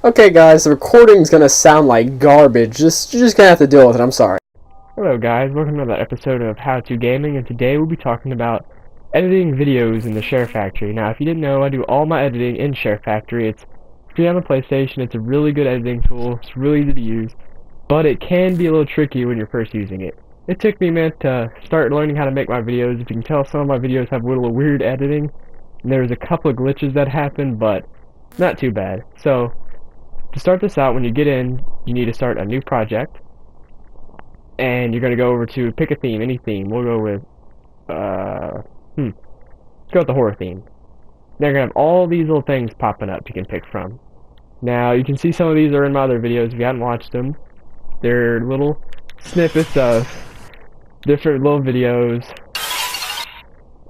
Okay, guys, the recording's gonna sound like garbage. You're just gonna have to deal with it. I'm sorry. Hello guys, welcome to another episode of How To Gaming, and today we'll be talking about editing videos in the Share Factory. Now, if you didn't know, I do all my editing in Share Factory. It's free on the PlayStation, it's a really good editing tool, it's really easy to use, but it can be a little tricky when you're first using it. It took me a minute to start learning how to make my videos. If you can tell, some of my videos have a little weird editing, and there's a couple of glitches that happen, but not too bad. So, to start this out, when you get in, you need to start a new project. And you're going to go over to pick a theme, any theme. We'll go with, let's go with the horror theme. They're going to have all these little things popping up you can pick from. Now, you can see some of these are in my other videos if you haven't watched them. They're little snippets of different little videos.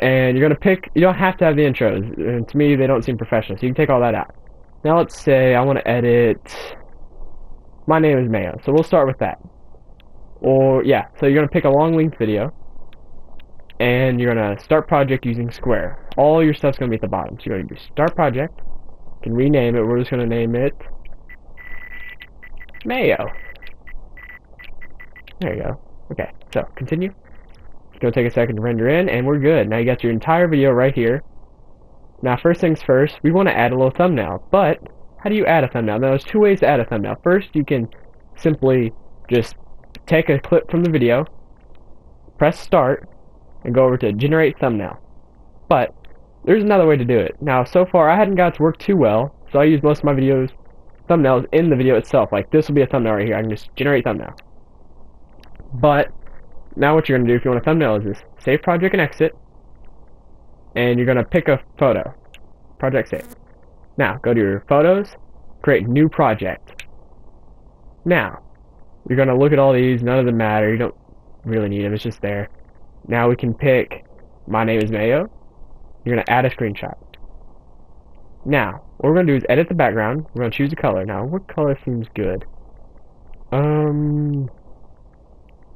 And you're going to pick, you don't have to have the intros. And to me, they don't seem professional, so you can take all that out. Now, let's say I want to edit, my name is Mayo, so we'll start with that. Or, yeah, so you're going to pick a long-length video, and you're going to start project using Square. All your stuff's going to be at the bottom. So you're going to do start project, you can rename it, we're just going to name it Mayo. There you go. Okay, so continue. It's going to take a second to render in, and we're good. Now you got your entire video right here. Now first things first, we want to add a little thumbnail, but how do you add a thumbnail? Now there's two ways to add a thumbnail. First, you can simply just take a clip from the video, press start, and go over to generate thumbnail. But there's another way to do it. Now so far I hadn't got it to work too well, so I use most of my videos thumbnails in the video itself. Like this will be a thumbnail right here. I can just generate thumbnail. But now what you're going to do if you want a thumbnail is this: save project and exit, and you're going to pick a photo. Project save. Now go to your photos, create new project. Now you're going to look at all these, none of them matter, you don't really need them, it's just there. Now we can pick, my name is Mayo, you're going to add a screenshot. Now, what we're going to do is edit the background, we're going to choose a color. Now, what color seems good?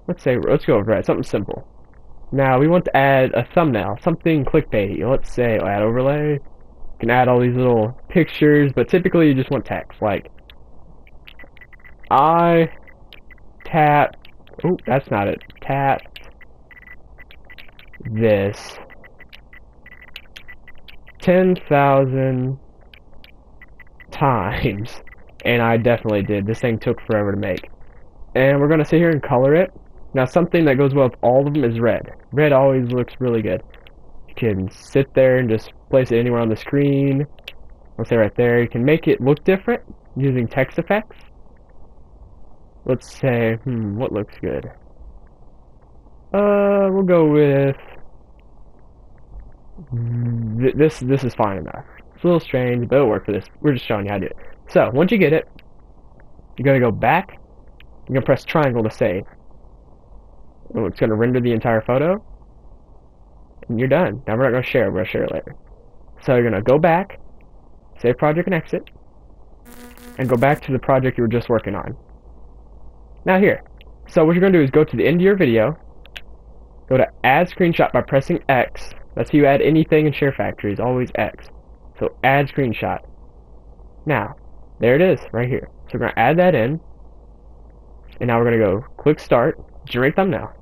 Let's go with red, something simple. Now, we want to add a thumbnail, something clickbaity. Let's say, add overlay, you can add all these little pictures, but typically you just want text, like, tap, oh, that's not it, tap this 10,000 times, and I definitely did. This thing took forever to make. And we're going to sit here and color it. Now something that goes well with all of them is red. Red always looks really good. You can sit there and just place it anywhere on the screen. Let's say right there. You can make it look different using text effects. Let's say, what looks good? We'll go with this is fine enough. It's a little strange, but it'll work for this. We're just showing you how to do it. So, once you get it, you're going to go back, you're going to press triangle to save. Oh, it's going to render the entire photo, and you're done. Now we're not going to share it, we're going to share it later. So you're going to go back, save project and exit, and go back to the project you were just working on. Now here, so what you're going to do is go to the end of your video, go to add screenshot by pressing X. That's how you add anything in Share Factory, is always X. So add screenshot. Now, there it is, right here. So we're going to add that in, and now we're going to go click start, generate thumbnail.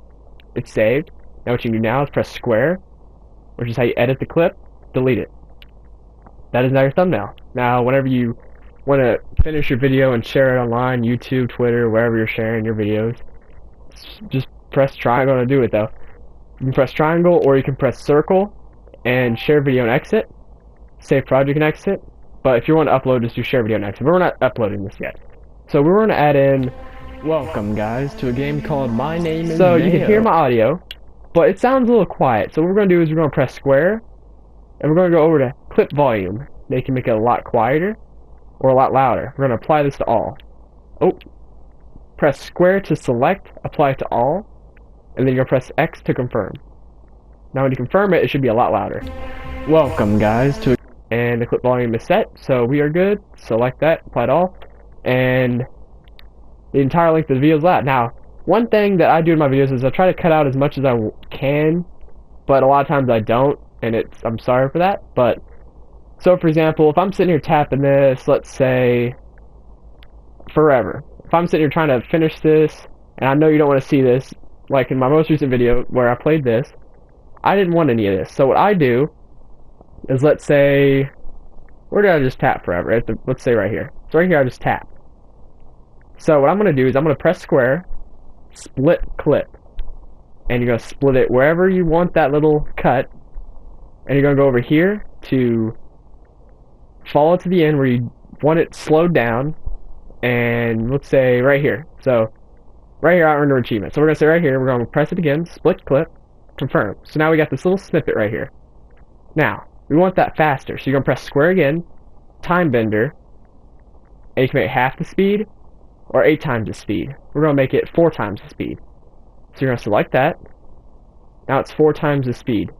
It's saved. Now what you can do now is press square, which is how you edit the clip, delete it. That is now your thumbnail. Now whenever you want to finish your video and share it online, YouTube, Twitter, wherever you're sharing your videos, just press triangle to do it though. You can press triangle, or you can press circle and share video and exit, save project and exit. But if you want to upload, just do share video and exit. But we're not uploading this yet. So we're going to add in, welcome guys to a game called My Name is Mayo. So you can hear my audio, but it sounds a little quiet. So what we're going to do is we're going to press square, and we're going to go over to clip volume. They can make it a lot quieter or a lot louder. We're going to apply this to all. Oh, press square to select, apply it to all, and then you're going to press X to confirm. Now when you confirm it, it should be a lot louder. Welcome guys to, and the clip volume is set, so we are good. Select that, apply it all, and the entire length of the video is loud. Now, one thing that I do in my videos is I try to cut out as much as I can, but a lot of times I don't, and I'm sorry for that. But so for example, if I'm sitting here tapping this, let's say forever. If I'm sitting here trying to finish this, and I know you don't want to see this, like in my most recent video where I played this, I didn't want any of this. So what I do is, let's say, where did I just tap forever? Let's say right here. So right here I just tap. So what I'm going to do is I'm going to press square, split clip, and you're going to split it wherever you want that little cut, and you're going to go over here to follow to the end where you want it slowed down, and let's say right here. So right here I earned an achievement. So we're going to say right here, we're going to press it again, split clip, confirm. So now we got this little snippet right here. Now, we want that faster, so you're going to press square again, time bender, and you can make it half the speed, or 8 times the speed. We're going to make it 4 times the speed. So you're going to select that. Now it's 4 times the speed.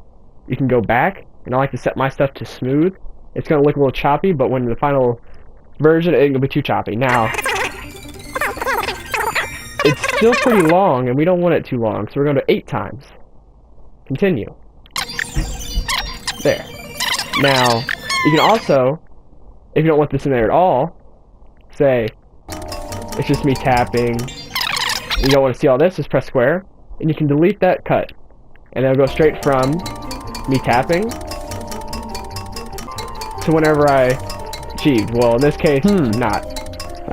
You can go back, and I like to set my stuff to smooth. It's going to look a little choppy, but when the final version, it ain't going to be too choppy. Now, it's still pretty long, and we don't want it too long, so we're going to 8 times. Continue. There. Now, you can also, if you don't want this in there at all, say, it's just me tapping. You don't want to see all this, just press square, and you can delete that cut. And it'll go straight from me tapping to whenever I achieved. Well, in this case, not.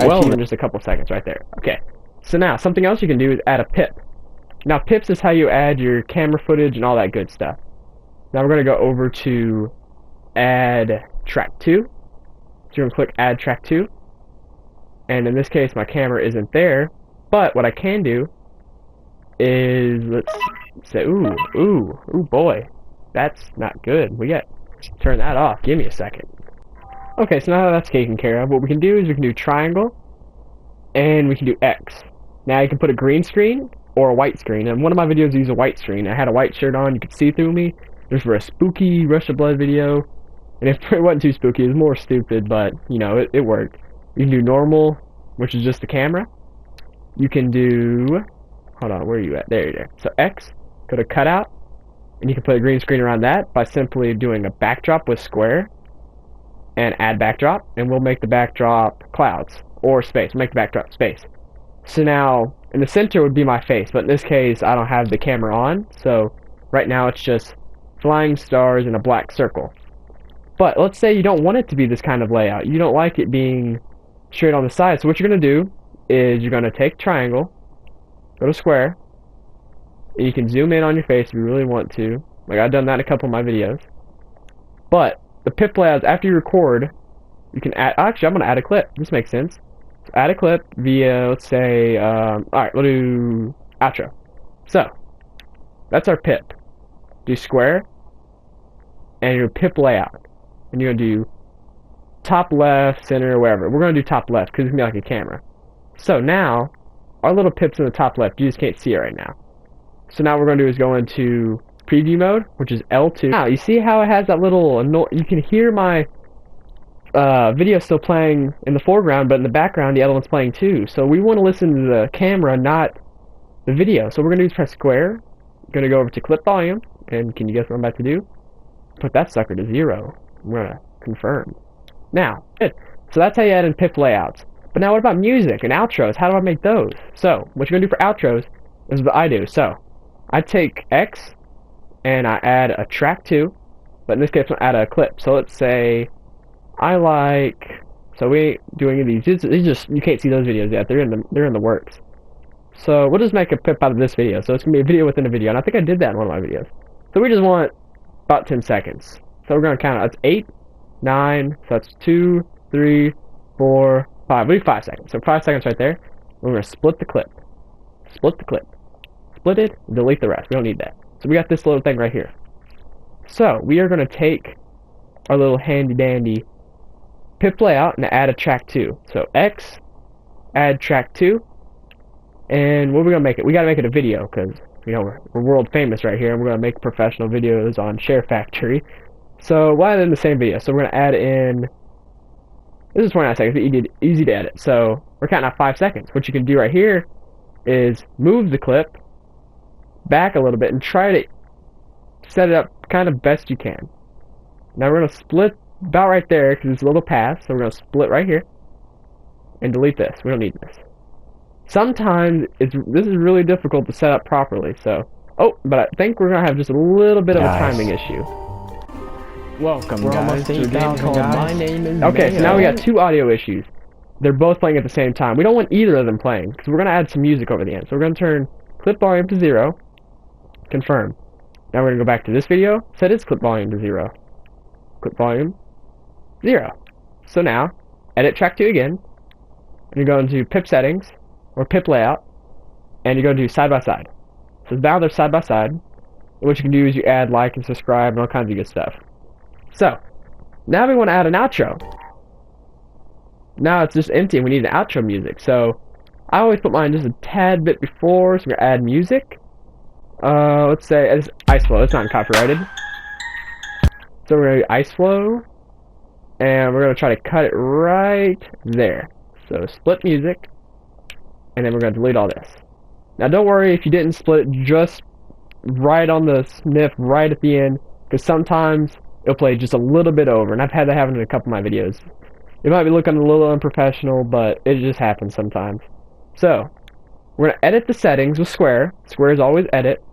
I achieved in just a couple seconds right there. Okay. So now, something else you can do is add a pip. Now, pips is how you add your camera footage and all that good stuff. Now we're going to go over to add track 2. So you're going to click add track 2. And in this case, my camera isn't there. But what I can do is, let's say, ooh boy, that's not good. We got to turn that off. Give me a second. Okay, so now that's taken care of, what we can do is we can do triangle, and we can do X. Now you can put a green screen or a white screen. And one of my videos used a white screen. I had a white shirt on, you could see through me. It was for a spooky Rush of Blood video. And it wasn't too spooky, it was more stupid, but, you know, it worked. You can do normal, which is just the camera. You can do, hold on, where are you at? There you are. So X, go to cutout, and you can put a green screen around that by simply doing a backdrop with square, and add backdrop, and we'll make the backdrop clouds, or space. We'll make the backdrop space. So now, in the center would be my face, but in this case, I don't have the camera on, so right now it's just flying stars in a black circle. But let's say you don't want it to be this kind of layout. You don't like it being straight on the side. So what you're going to do is you're going to take triangle, go to square, and you can zoom in on your face if you really want to. Like I've done that in a couple of my videos. But the pip layouts, after you record, you can add, actually I'm going to add a clip. This makes sense. So add a clip via, let's say, alright, we'll do outro. So, that's our pip. Do square, and your pip layout. And you're going to do top left, center, wherever. We're going to do top left because it's going to be like a camera. So now, our little pip's in the top left. You just can't see it right now. So now what we're going to do is go into preview mode, which is L2. Now, you see how it has that little, you can hear my video still playing in the foreground, but in the background the other one's playing too. So we want to listen to the camera, not the video. So what we're going to do is press square. We're going to go over to clip volume, and can you guess what I'm about to do? Put that sucker to 0. We're going to confirm. Now, good. So that's how you add in pip layouts. But now what about music and outros? How do I make those? So, what you're going to do for outros is what I do. So, I take X, and I add a track 2, but in this case I'll add a clip. So let's say I like, so we ain't doing any of these. It's just, you can't see those videos yet. They're in the works. So we'll just make a pip out of this video. So it's going to be a video within a video, and I think I did that in one of my videos. So we just want about 10 seconds. So we're going to count it. That's 8, 9, so that's 2, 3, 4, 5. We need 5 seconds. So 5 seconds right there. We're going to split the clip. Split the clip. Split it, delete the rest. We don't need that. So we got this little thing right here. So we are going to take our little handy dandy pip layout and add a track 2. So X, add track 2, and what are we going to make it? We got to make it a video because, you know, we're world famous right here, and we're going to make professional videos on Share Factory. So why in the same video? So we're going to add in, this is 29 seconds, easy to edit. So we're counting out 5 seconds. What you can do right here is move the clip back a little bit and try to set it up kind of best you can. Now we're going to split about right there because it's a little past, so we're going to split right here. and delete this. We don't need this. Sometimes this is really difficult to set up properly, so but I think we're gonna have just a little bit of a timing issue. Welcome, We're guys, almost to a game 8,000 called guys. My Name is Okay, so now we got Mayo. 2 audio issues. They're both playing at the same time. We don't want either of them playing, because we're gonna add some music over the end. So we're gonna turn clip volume to 0, confirm. Now we're gonna go back to this video, set its clip volume to 0. Clip volume 0. So now, edit track 2 again, and you're going to pip settings, or pip layout, and you're going to do side by side. So now they're side by side, and what you can do is you add like and subscribe and all kinds of good stuff. So, now we want to add an outro. Now it's just empty and we need an outro music. So, I always put mine just a tad bit before, so we're going to add music. Let's say it's ice flow, it's not copyrighted. So we're going to do ice flow, and we're going to try to cut it right there. So split music, and then we're going to delete all this. Now don't worry if you didn't split it just right on the sniff right at the end, because sometimes it'll play just a little bit over, and I've had that happen in a couple of my videos. It might be looking a little unprofessional, but it just happens sometimes. So, we're going to edit the settings with square. Square is always edit.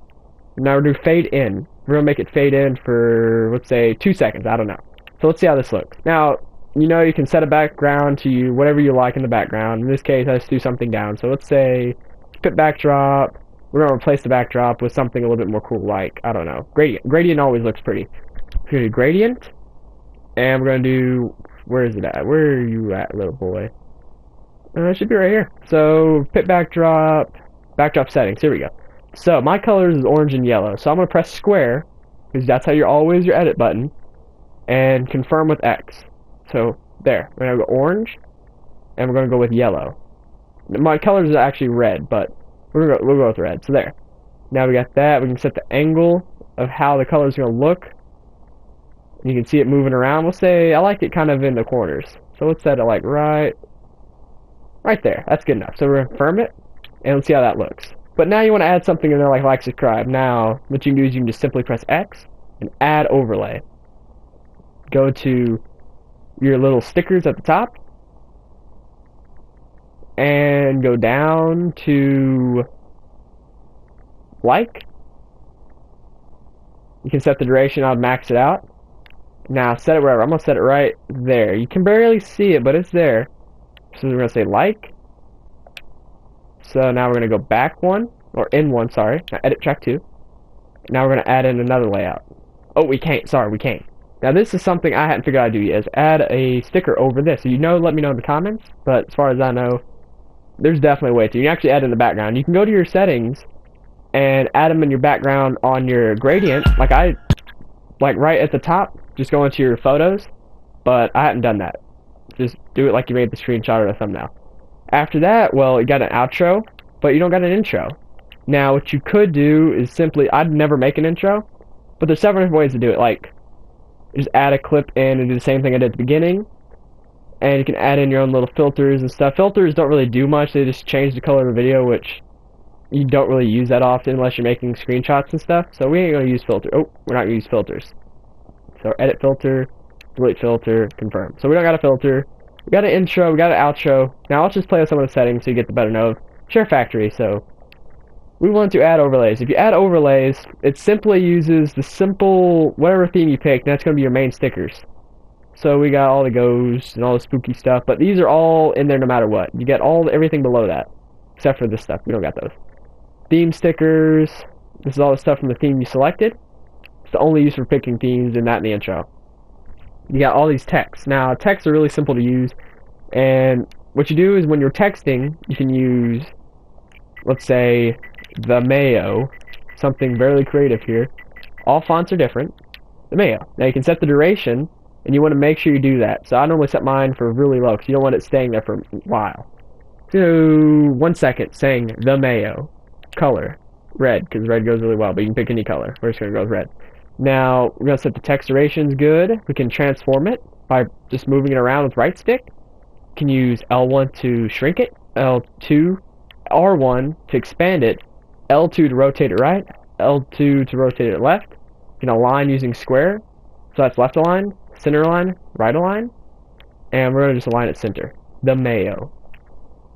Now we're going to do fade in. We're going to make it fade in for, let's say, 2 seconds. I don't know. So let's see how this looks. Now, you know you can set a background to whatever you like in the background. In this case, I just do something down. So let's say, pip backdrop. We're going to replace the backdrop with something a little bit more cool, like, I don't know, gradient. Gradient always looks pretty. We're going to do gradient. And we're going to do, where is it at? Where are you at, little boy? It should be right here. So, pip backdrop, backdrop settings. Here we go. So, my colors is orange and yellow. So, I'm going to press square, because that's how you're always your edit button, and confirm with X. So, there. We're going to go orange, and we're going to go with yellow. My colors are actually red, but we'll go with red. So, there. Now we got that. We can set the angle of how the colors are going to look. You can see it moving around. We'll say I like it kind of in the corners. So, let's set it like right there. That's good enough. So, we're going to confirm it, and let's see how that looks. But now you want to add something in there like subscribe. Now, what you can do is you can just simply press X and add overlay. Go to your little stickers at the top and go down to like. You can set the duration. I'll max it out. Now set it wherever. I'm going to set it right there. You can barely see it, but it's there. So we're going to say like. So now we're going to go back one, or in one, sorry. Now edit track 2. Now we're going to add in another layout. Oh, we can't. Sorry, we can't. Now this is something I hadn't figured out how to do yet, is add a sticker over this. So let me know in the comments, but as far as I know, there's definitely a way to. You can actually add in the background. You can go to your settings and add them in your background on your gradient, like right at the top, just go into your photos, but I hadn't done that. Just do it like you made the screenshot or the thumbnail. After that, well, you got an outro, but you don't got an intro. Now, what you could do is simply, I'd never make an intro, but there's several different ways to do it. Like, just add a clip in and do the same thing I did at the beginning, and you can add in your own little filters and stuff. Filters don't really do much. They just change the color of the video, which you don't really use that often unless you're making screenshots and stuff. So we ain't going to use filter. Oh, we're not going to use filters. So edit filter, delete filter, confirm. So we don't got a filter. We got an intro, we got an outro. Now let's just play with some of the settings so you get the better know of Share Factory. So we want to add overlays. If you add overlays, it simply uses the simple whatever theme you pick, and that's going to be your main stickers. So we got all the ghosts and all the spooky stuff, but these are all in there no matter what. You get everything below that, except for this stuff. We don't got those. Theme stickers. This is all the stuff from the theme you selected. It's the only use for picking themes, and that in the intro. You got all these texts. Now, texts are really simple to use, and what you do is when you're texting, you can use, let's say, the Mayo, something very creative here. All fonts are different. The Mayo. Now, you can set the duration, and you want to make sure you do that. So I normally set mine for really low, because you don't want it staying there for a while. So, 1 second, saying the Mayo. Color, red, because red goes really well, but you can pick any color. We're just going to go with red. Now, we're going to set the text durations good. We can transform it by just moving it around with right stick. You can use L1 to shrink it, L2, R1 to expand it, L2 to rotate it right, L2 to rotate it left. You can align using square, so that's left align, center align, right align, and we're going to just align it center. The Mayo.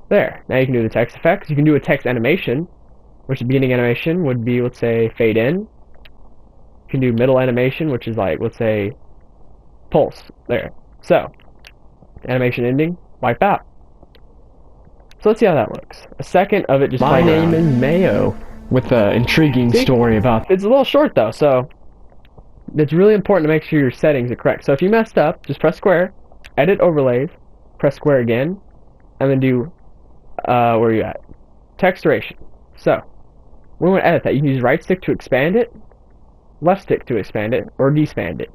There. Now you can do the text effects. You can do a text animation, which the beginning animation would be, let's say, fade in. You can do middle animation, which is like, let's say, pulse. There. So, animation ending, wipe out. So let's see how that looks. A second of it just My playing name around. is Mayo, with an intriguing See? story about. It's a little short though, so it's really important to make sure your settings are correct. So if you messed up, just press square, edit overlays, press square again, and then do, where are you at? Texturation. So, we want to edit that. You can use right stick to expand it, left stick to expand it, or despand it.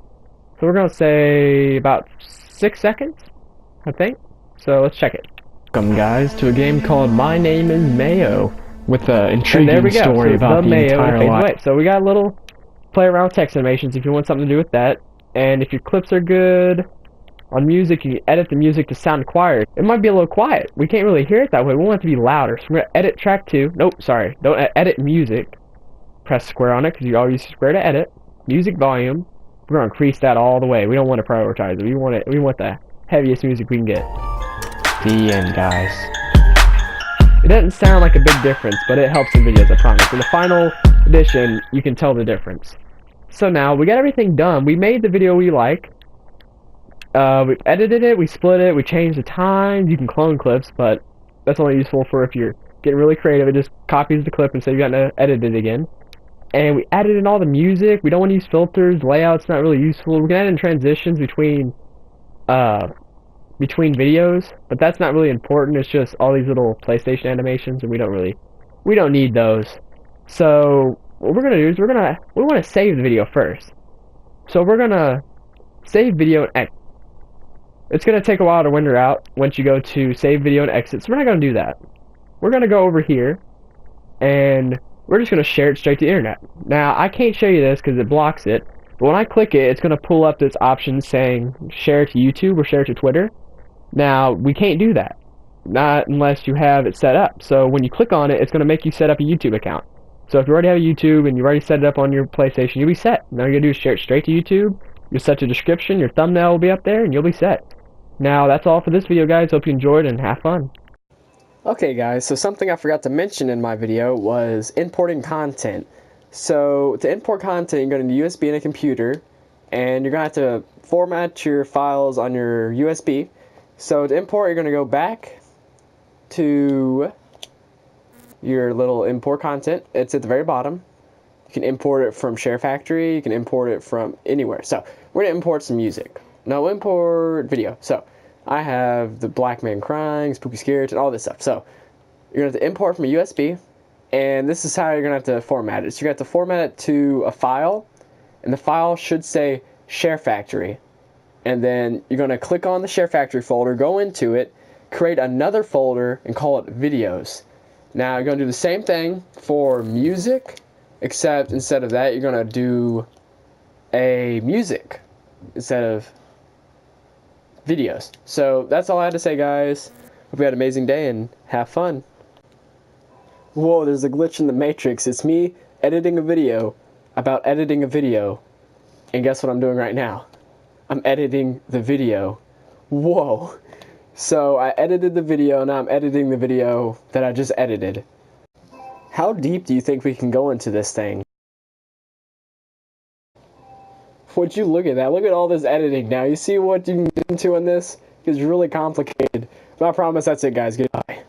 So we're going to say about 6 seconds, I think. So let's check it. Welcome, guys, to a game called My Name is Mayo, with an And intriguing there we go. story So about the mayo entire fades life. away. So we got a little play around with text animations if you want something to do with that. And if your clips are good on music, you can edit the music to sound quiet. It might be a little quiet. We can't really hear it that way. We want it to be louder. So we're going to edit track 2. Nope, sorry. Don't edit music. Press square on it because you always use square to edit. Music volume. We're going to increase that all the way. We don't want to prioritize it. We want the heaviest music we can get. The end, guys. It doesn't sound like a big difference, but it helps in videos, I promise. In the final edition, you can tell the difference. So now, we got everything done. We made the video we like. We've edited it, we split it, we changed the times. You can clone clips, but that's only useful for if you're getting really creative. It just copies the clip and so you got to edit it again. And we added in all the music. We don't want to use filters. Layout's not really useful. We can add in transitions between videos, but that's not really important. It's just all these little PlayStation animations, and we don't need those. So what we're gonna do is we want to save the video first. So we're gonna save video and exit. It's gonna take a while to render out once you go to save video and exit. So we're not gonna do that. We're gonna go over here, and we're just gonna share it straight to the internet. Now I can't show you this because it blocks it. But when I click it, it's gonna pull up this option saying share to YouTube or share to Twitter. Now, we can't do that, not unless you have it set up. So when you click on it, it's going to make you set up a YouTube account. So if you already have a YouTube and you already set it up on your PlayStation, you'll be set. Now you're going to do is share it straight to YouTube. You'll set your description, your thumbnail will be up there, and you'll be set. Now, that's all for this video, guys. Hope you enjoyed and have fun. Okay, guys, so something I forgot to mention in my video was importing content. So to import content, you're going to need USB and a computer, and you're going to have to format your files on your USB. So to import, you're going to go back to your little import content. It's at the very bottom. You can import it from Share Factory. You can import it from anywhere. So we're going to import some music. No, import video. So I have the Black Man Crying, Spooky Scares, and all this stuff. So you're going to have to import from a USB, and this is how you're going to have to format it. So you're going to have to format it to a file, and the file should say Share Factory. And then you're going to click on the Share Factory folder, go into it, create another folder, and call it Videos. Now you're going to do the same thing for music, except instead of that, you're going to do a music instead of videos. So that's all I had to say, guys. Hope you had an amazing day and have fun. Whoa, there's a glitch in the Matrix. It's me editing a video about editing a video. And guess what I'm doing right now? I'm editing the video. Whoa. So I edited the video, now I'm editing the video that I just edited. How deep do you think we can go into this thing? Would you look at that? Look at all this editing now. You see what you can get into in this? It's really complicated. But I promise that's it, guys. Goodbye.